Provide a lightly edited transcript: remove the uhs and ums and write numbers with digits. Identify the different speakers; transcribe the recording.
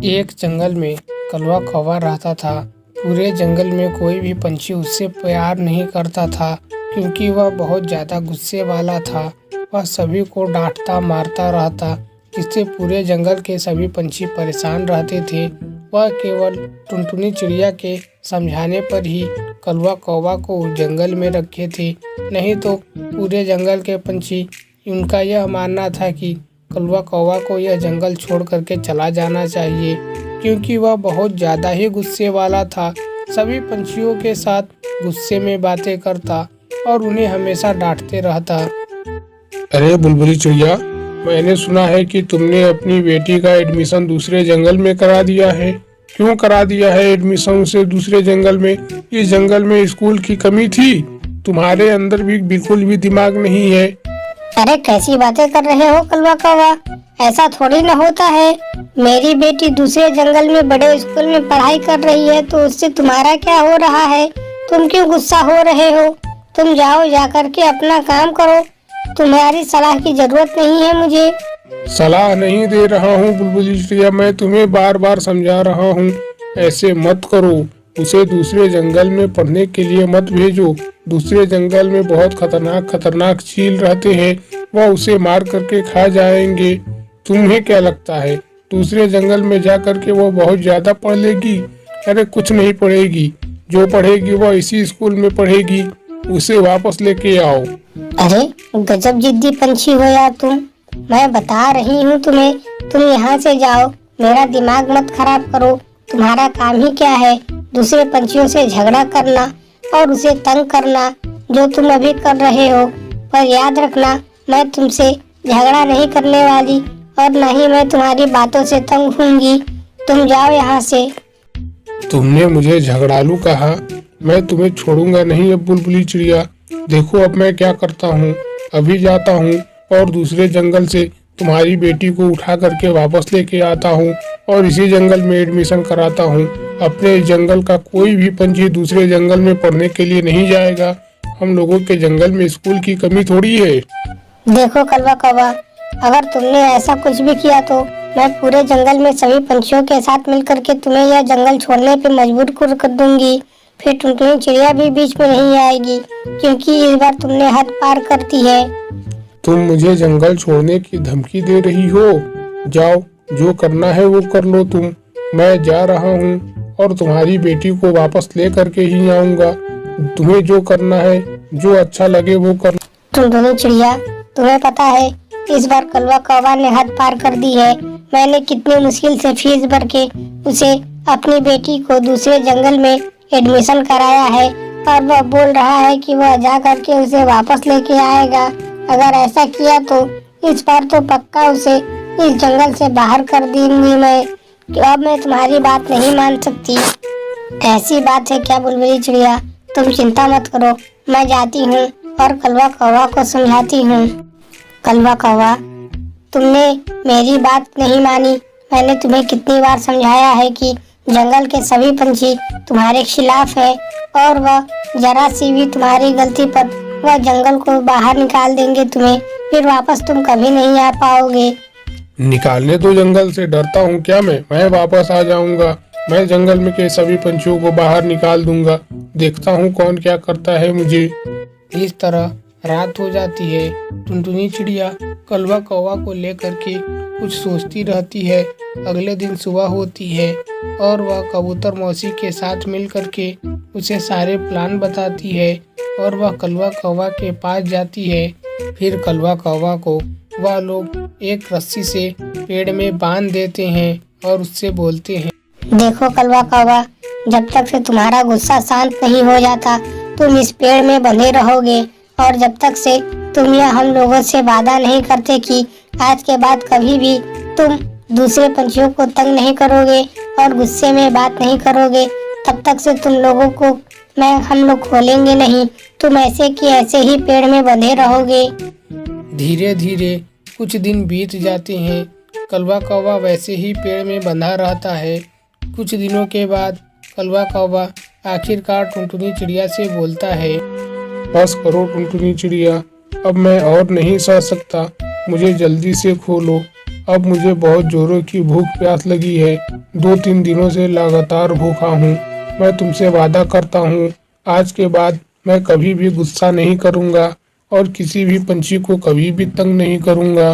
Speaker 1: एक जंगल में कलवा कौवा रहता था। पूरे जंगल में कोई भी पंछी उससे प्यार नहीं करता था, क्योंकि वह बहुत ज़्यादा गुस्से वाला था। वह सभी को डांटता मारता रहता, जिससे पूरे जंगल के सभी पंछी परेशान रहते थे। वह केवल टुनटुनी चिड़िया के समझाने पर ही कलवा कौवा को उस जंगल में रखे थे, नहीं तो पूरे जंगल के पंछी उनका यह मानना था कि कलवा कौवा को यह जंगल छोड़ करके चला जाना चाहिए, क्योंकि वह बहुत ज़्यादा ही गुस्से वाला था। सभी पंछियों के साथ गुस्से में बातें करता और उन्हें हमेशा डांटते रहता।
Speaker 2: अरे बुलबुली चिड़िया, मैंने सुना है कि तुमने अपनी बेटी का एडमिशन दूसरे जंगल में करा दिया है। क्यों करा दिया है एडमिशन उसे दूसरे जंगल में? इस जंगल में स्कूल की कमी थी? तुम्हारे अंदर भी बिल्कुल भी दिमाग नहीं है।
Speaker 3: अरे कैसी बातें कर रहे हो कलवा कौवा, ऐसा थोड़ी न होता है। मेरी बेटी दूसरे जंगल में बड़े स्कूल में पढ़ाई कर रही है, तो उससे तुम्हारा क्या हो रहा है? तुम क्यों गुस्सा हो रहे हो? तुम जाओ, जाकर के अपना काम करो। तुम्हारी सलाह की जरूरत नहीं है मुझे।
Speaker 2: सलाह नहीं दे रहा हूँ बुलबुली चिड़िया, मैं तुम्हें बार बार समझा रहा हूँ, ऐसे मत करो। उसे दूसरे जंगल में पढ़ने के लिए मत भेजो। दूसरे जंगल में बहुत खतरनाक चील रहते हैं, वह उसे मार करके खा जाएंगे। तुम्हें क्या लगता है दूसरे जंगल में जा करके वो बहुत ज्यादा पढ़ लेगी? अरे कुछ नहीं पढ़ेगी, जो पढ़ेगी वह इसी स्कूल में पढ़ेगी। उसे वापस लेके आओ।
Speaker 3: अरे गजब जिद्दी पंछी हो यार तुम। मैं बता रही हूँ तुम्हें, तुम यहाँ से जाओ, मेरा दिमाग मत खराब करो। तुम्हारा काम ही क्या है? दूसरे पंछियों से झगड़ा करना और उसे तंग करना, जो तुम अभी कर रहे हो। पर याद रखना, मैं तुमसे झगड़ा नहीं करने वाली और न ही मैं तुम्हारी बातों से तंग होंगी। तुम जाओ यहाँ से।
Speaker 2: तुमने मुझे झगड़ालू कहा, मैं तुम्हें छोड़ूंगा नहीं। अब बुलबुली चिड़िया देखो, अब मैं क्या करता हूँ। अभी जाता हूँ और दूसरे जंगल से तुम्हारी बेटी को उठा करके वापस लेके आता हूँ और इसी जंगल में एडमिशन कराता हूँ। अपने इस जंगल का कोई भी पंछी दूसरे जंगल में पढ़ने के लिए नहीं जाएगा। हम लोगों के जंगल में स्कूल की कमी थोड़ी है।
Speaker 3: देखो कलवा कौवा, अगर तुमने ऐसा कुछ भी किया तो मैं पूरे जंगल में सभी पंछियों के साथ मिलकर के तुम्हें यह जंगल छोड़ने पे मजबूर कर दूंगी। फिर टुनटुनी चिड़िया भी बीच में नहीं आएगी, क्योंकि इस बार तुमने हद पार कर दी है।
Speaker 2: तुम मुझे जंगल छोड़ने की धमकी दे रही हो? जाओ, जो करना है वो कर लो तुम। मैं जा रहा हूँ और तुम्हारी बेटी को वापस ले करके ही आऊंगा। तुम्हें जो करना है, जो अच्छा लगे वो कर।
Speaker 3: टुनटुनी चिड़िया, तुम्हें पता है इस बार कलवा कौवा ने हद पार कर दी है। मैंने कितनी मुश्किल से फीस भर के उसे अपनी बेटी को दूसरे जंगल में एडमिशन कराया है, और वह बोल रहा है कि वह जा करके उसे वापस लेके आएगा। अगर ऐसा किया तो इस बार तो पक्का उसे इस जंगल से बाहर कर दूंगी मैं। अब मैं तुम्हारी बात नहीं मान सकती। ऐसी बात है क्या बुलबुली चिड़िया? तुम चिंता मत करो, मैं जाती हूँ और कलवा कौवा को समझाती हूँ। कलवा कौवा, तुमने मेरी बात नहीं मानी। मैंने तुम्हें कितनी बार समझाया है कि जंगल के सभी पंछी तुम्हारे खिलाफ है, और वह जरा सी भी तुम्हारी गलती पर वह जंगल को बाहर निकाल देंगे तुम्हें। फिर वापस तुम कभी नहीं आ पाओगे।
Speaker 2: निकालने तो जंगल से डरता हूँ क्या मैं वापस आ जाऊंगा। मैं जंगल में के सभी पंछियों को बाहर निकाल दूंगा। देखता हूँ कौन क्या करता है मुझे।
Speaker 1: इस तरह रात हो जाती है। टुनटुनी चिड़िया कलवा कौवा को लेकर के कुछ सोचती रहती है। अगले दिन सुबह होती है और वह कबूतर मौसी के साथ मिल करके उसे सारे प्लान बताती है, और वह कलवा कौवा के पास जाती है। फिर कलवा कौवा को वह लोग एक रस्सी से पेड़ में बांध देते हैं और उससे बोलते हैं,
Speaker 3: देखो कलवा कौवा, जब तक से तुम्हारा गुस्सा शांत नहीं हो जाता तुम इस पेड़ में बंधे रहोगे, और जब तक से तुम या हम लोगों से वादा नहीं करते कि आज के बाद कभी भी तुम दूसरे पंछियों को तंग नहीं करोगे और गुस्से में बात नहीं करोगे, तब तक से तुम लोगों को हम लोग खोलेंगे नहीं। तुम ऐसे कि ऐसे ही पेड़ में बंधे रहोगे।
Speaker 1: धीरे धीरे कुछ दिन बीत जाते हैं। कलवा कौवा वैसे ही पेड़ में बंधा रहता है। कुछ दिनों के बाद कलवा कौवा आखिरकार टुनटुनी चिड़िया से बोलता है,
Speaker 2: बस करो टुनटुनी चिड़िया, अब मैं और नहीं सह सकता। मुझे जल्दी से खोलो। अब मुझे बहुत जोरों की भूख प्यास लगी है। 2-3 दिनों से लगातार भूखा हूँ। मैं तुमसे वादा करता हूँ, आज के बाद मैं कभी भी गुस्सा नहीं करूँगा और किसी भी पंछी को कभी भी तंग नहीं करूँगा।